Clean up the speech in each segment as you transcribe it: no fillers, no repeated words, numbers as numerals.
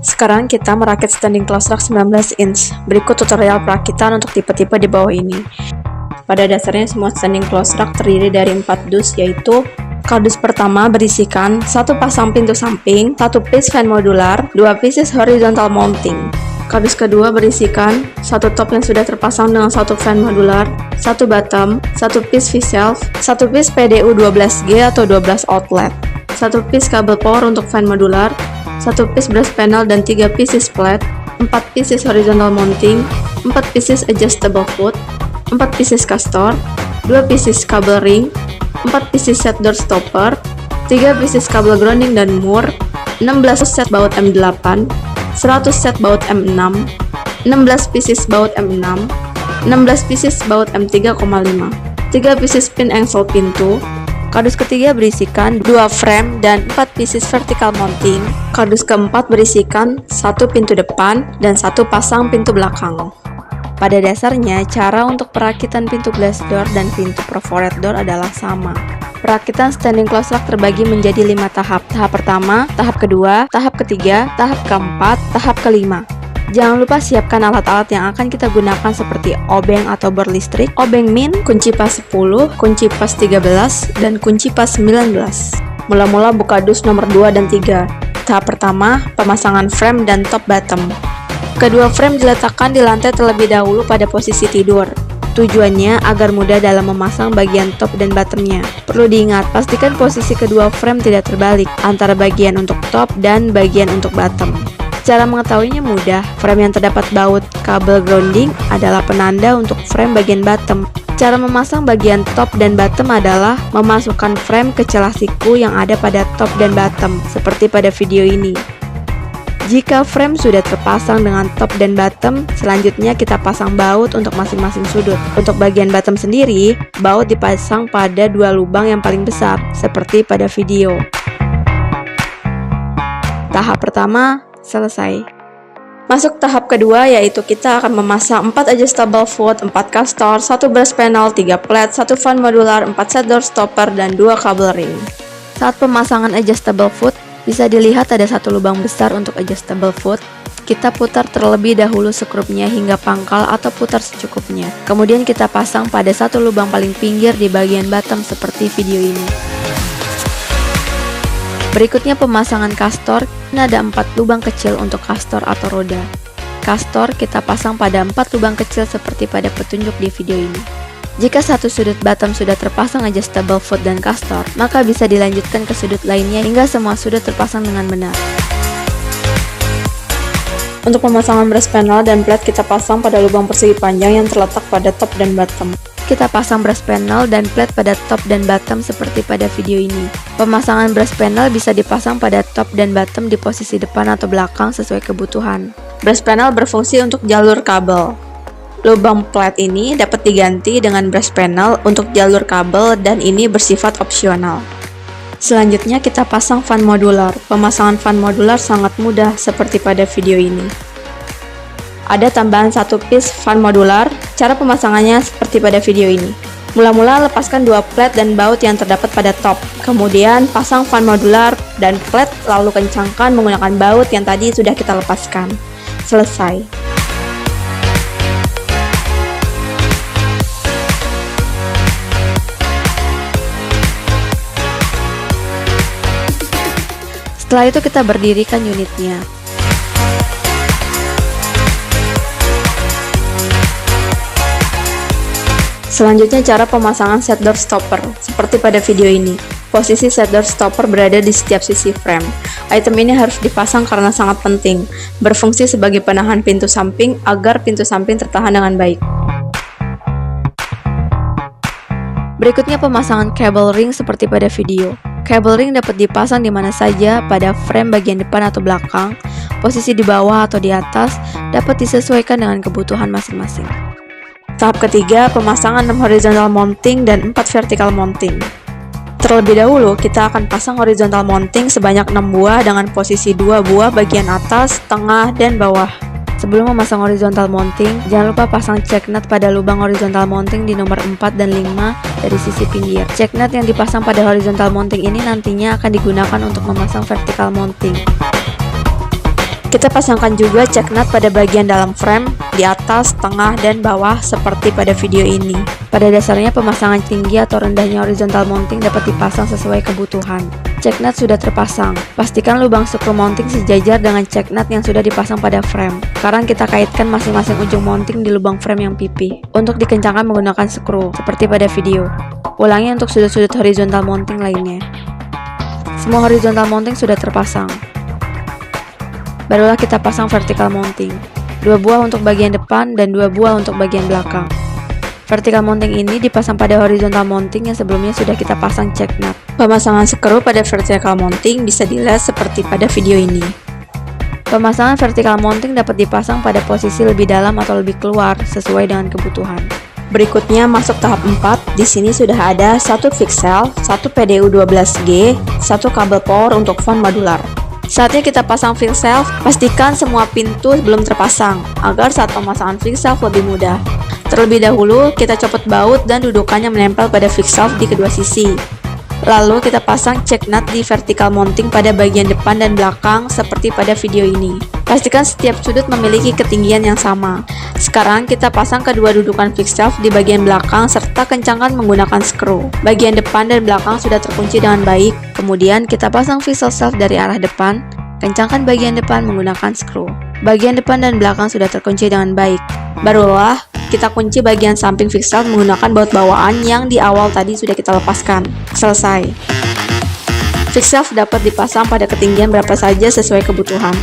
Sekarang kita merakit standing close rack 19 inch. Berikut tutorial perakitan untuk tipe-tipe di bawah ini. Pada dasarnya semua standing close rack terdiri dari 4 dus, yaitu kardus pertama berisikan 1 pasang pintu samping, 1 piece fan modular, 2 pieces horizontal mounting. Kardus kedua berisikan 1 top yang sudah terpasang dengan 1 fan modular, 1 bottom, 1 piece V-shelf, 1 piece PDU 12G atau 12 outlet, 1 piece kabel power untuk fan modular, 1 piece brass panel dan 3 pieces flat, 4 pieces horizontal mounting, 4 pieces adjustable foot, 4 pieces castor, 2 pieces kabel ring, 4 pieces set door stopper, 3 pieces kabel grounding dan mur, 16 set baut M8, 100 set baut M6, 16 pieces baut M6, 16 pieces baut M3,5, 3 pieces pin engsel pintu. Kardus ketiga berisikan 2 frame dan 4 pieces vertical mounting. Kardus keempat berisikan 1 pintu depan dan 1 pasang pintu belakang. Pada dasarnya, cara untuk perakitan pintu glass door dan pintu perforated door adalah sama. Perakitan standing close rack terbagi menjadi 5 tahap. Tahap pertama, tahap kedua, tahap ketiga, tahap keempat, tahap kelima. Jangan lupa siapkan alat-alat yang akan kita gunakan seperti obeng atau bor listrik, obeng min, kunci pas 10, kunci pas 13, dan kunci pas 19. Mula-mula buka dus nomor 2 dan 3. Tahap pertama, pemasangan frame dan top bottom. Kedua frame diletakkan di lantai terlebih dahulu pada posisi tidur. Tujuannya agar mudah dalam memasang bagian top dan bottomnya. Perlu diingat, pastikan posisi kedua frame tidak terbalik antara bagian untuk top dan bagian untuk bottom. Cara mengetahuinya mudah, frame yang terdapat baut kabel grounding adalah penanda untuk frame bagian bottom. Cara memasang bagian top dan bottom adalah memasukkan frame ke celah siku yang ada pada top dan bottom, seperti pada video ini. Jika frame sudah terpasang dengan top dan bottom, selanjutnya kita pasang baut untuk masing-masing sudut. Untuk bagian bottom sendiri, baut dipasang pada 2 lubang yang paling besar, seperti pada video. Tahap pertama selesai. Masuk tahap kedua, yaitu kita akan memasang 4 adjustable foot, 4 castor, 1 brass panel, 3 flat, 1 fan modular, 4 set door stopper, dan 2 kabel ring. Saat pemasangan adjustable foot, bisa dilihat ada 1 lubang besar untuk adjustable foot. Kita putar terlebih dahulu skrupnya hingga pangkal atau putar secukupnya. Kemudian kita pasang pada 1 lubang paling pinggir di bagian bottom seperti video ini. Berikutnya pemasangan castor. Ini ada 4 lubang kecil untuk castor atau roda. Castor kita pasang pada 4 lubang kecil seperti pada petunjuk di video ini. Jika satu sudut bottom sudah terpasang adjustable foot dan castor, maka bisa dilanjutkan ke sudut lainnya hingga semua sudut terpasang dengan benar. Untuk pemasangan brass panel dan plate kita pasang pada lubang persegi panjang yang terletak pada top dan bottom. Kita pasang brass panel dan plate pada top dan bottom seperti pada video ini. Pemasangan brass panel bisa dipasang pada top dan bottom di posisi depan atau belakang sesuai kebutuhan. Brass panel berfungsi untuk jalur kabel. Lubang plate ini dapat diganti dengan brass panel untuk jalur kabel dan ini bersifat opsional. Selanjutnya kita pasang fan modular. Pemasangan fan modular sangat mudah seperti pada video ini. Ada tambahan 1 piece fan modular. Cara pemasangannya seperti pada video ini. Mula-mula lepaskan 2 plate dan baut yang terdapat pada top. Kemudian pasang fan modular dan plate lalu kencangkan menggunakan baut yang tadi sudah kita lepaskan. Selesai. Setelah itu kita berdirikan unitnya. Selanjutnya cara pemasangan set door stopper, seperti pada video ini. Posisi set door stopper berada di setiap sisi frame. Item ini harus dipasang karena sangat penting, berfungsi sebagai penahan pintu samping agar pintu samping tertahan dengan baik. Berikutnya pemasangan cable ring seperti pada video. Cable ring dapat dipasang di mana saja pada frame bagian depan atau belakang. Posisi di bawah atau di atas dapat disesuaikan dengan kebutuhan masing-masing. Tahap ketiga, pemasangan 6 horizontal mounting dan 4 vertical mounting. Terlebih dahulu, kita akan pasang horizontal mounting sebanyak 6 buah dengan posisi 2 buah bagian atas, tengah, dan bawah. Sebelum memasang horizontal mounting, jangan lupa pasang check nut pada lubang horizontal mounting di nomor 4 dan 5 dari sisi pinggir. Check nut yang dipasang pada horizontal mounting ini nantinya akan digunakan untuk memasang vertical mounting. Kita pasangkan juga check nut pada bagian dalam frame, di atas, tengah, dan bawah seperti pada video ini. Pada dasarnya pemasangan tinggi atau rendahnya horizontal mounting dapat dipasang sesuai kebutuhan. Check nut sudah terpasang. Pastikan lubang screw mounting sejajar dengan check nut yang sudah dipasang pada frame. Sekarang kita kaitkan masing-masing ujung mounting di lubang frame yang pipih. Untuk dikencangkan menggunakan screw, seperti pada video. Ulangi untuk sudut-sudut horizontal mounting lainnya. Semua horizontal mounting sudah terpasang. Barulah kita pasang vertical mounting. 2 buah untuk bagian depan dan 2 buah untuk bagian belakang. Vertical mounting ini dipasang pada horizontal mounting yang sebelumnya sudah kita pasang check nut. Pemasangan skru pada vertical mounting bisa dilihat seperti pada video ini. Pemasangan vertical mounting dapat dipasang pada posisi lebih dalam atau lebih keluar sesuai dengan kebutuhan. Berikutnya masuk tahap 4. Di sini sudah ada 1 VCSEL, 1 PDU 12G, 1 kabel power untuk fan modular. Saatnya kita pasang VCSEL, pastikan semua pintu belum terpasang, agar saat pemasangan VCSEL lebih mudah. Terlebih dahulu, kita copot baut dan dudukannya menempel pada VCSEL di kedua sisi. Lalu kita pasang check nut di vertical mounting pada bagian depan dan belakang seperti pada video ini. Pastikan setiap sudut memiliki ketinggian yang sama. Sekarang kita pasang kedua dudukan VCSEL di bagian belakang serta kencangkan menggunakan skru. Bagian depan dan belakang sudah terkunci dengan baik. Kemudian kita pasang VCSEL dari arah depan. Kencangkan bagian depan menggunakan skru. Bagian depan dan belakang sudah terkunci dengan baik. Barulah kita kunci bagian samping VCSEL menggunakan baut bawaan yang di awal tadi sudah kita lepaskan. Selesai. VCSEL dapat dipasang pada ketinggian berapa saja sesuai kebutuhan.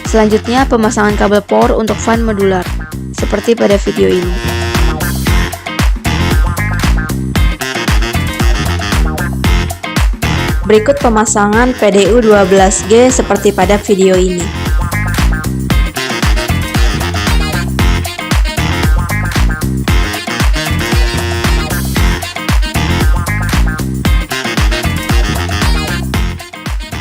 Selanjutnya pemasangan kabel power untuk fan modular, seperti pada video ini. Berikut pemasangan PDU 12G seperti pada video ini.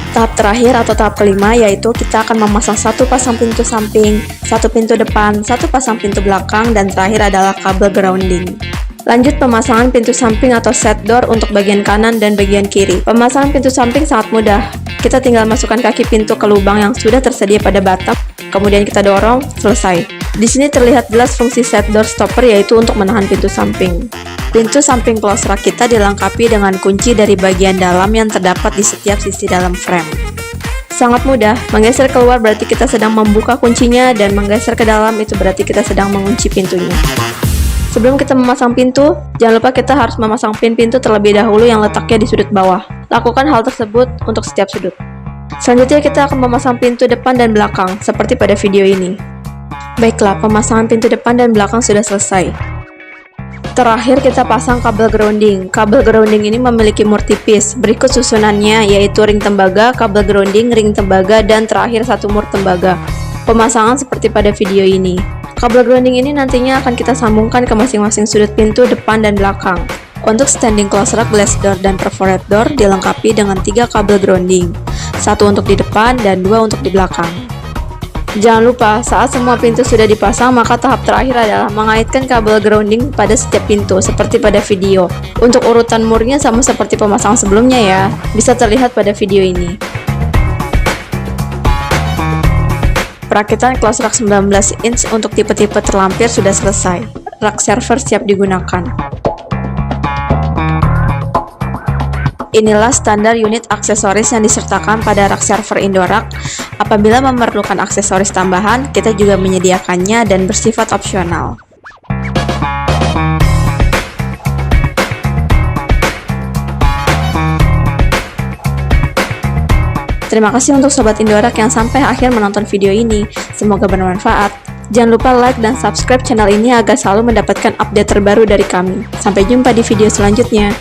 Tahap terakhir atau tahap kelima yaitu kita akan memasang 1 pasang pintu samping, 1 pintu depan, 1 pasang pintu belakang, dan terakhir adalah kabel grounding. Lanjut pemasangan pintu samping atau set door untuk bagian kanan dan bagian kiri. Pemasangan pintu samping sangat mudah. Kita tinggal masukkan kaki pintu ke lubang yang sudah tersedia pada batang, kemudian kita dorong, selesai. Di sini terlihat jelas fungsi set door stopper yaitu untuk menahan pintu samping. Pintu samping close rack kita dilengkapi dengan kunci dari bagian dalam yang terdapat di setiap sisi dalam frame. Sangat mudah, menggeser keluar berarti kita sedang membuka kuncinya dan menggeser ke dalam itu berarti kita sedang mengunci pintunya. Sebelum kita memasang pintu, jangan lupa kita harus memasang pin pintu terlebih dahulu yang letaknya di sudut bawah. Lakukan hal tersebut untuk setiap sudut. Selanjutnya kita akan memasang pintu depan dan belakang, seperti pada video ini. Baiklah, pemasangan pintu depan dan belakang sudah selesai. Terakhir kita pasang kabel grounding. Kabel grounding ini memiliki mur tipis. Berikut susunannya yaitu ring tembaga, kabel grounding, ring tembaga, dan terakhir 1 mur tembaga. Pemasangan seperti pada video ini. Kabel grounding ini nantinya akan kita sambungkan ke masing-masing sudut pintu depan dan belakang. Untuk standing close rack, glass door, dan perforated door dilengkapi dengan 3 kabel grounding. 1 untuk di depan dan 2 untuk di belakang. Jangan lupa, saat semua pintu sudah dipasang, maka tahap terakhir adalah mengaitkan kabel grounding pada setiap pintu, seperti pada video. Untuk urutan murnya sama seperti pemasangan sebelumnya ya, bisa terlihat pada video ini. Perakitan close rack 19 inch untuk tipe-tipe terlampir sudah selesai. Rak server siap digunakan. Inilah standar unit aksesoris yang disertakan pada rak server Indorak. Apabila memerlukan aksesoris tambahan, kita juga menyediakannya dan bersifat opsional. Terima kasih untuk Sobat Indorak yang sampai akhir menonton video ini. Semoga bermanfaat. Jangan lupa like dan subscribe channel ini agar selalu mendapatkan update terbaru dari kami. Sampai jumpa di video selanjutnya.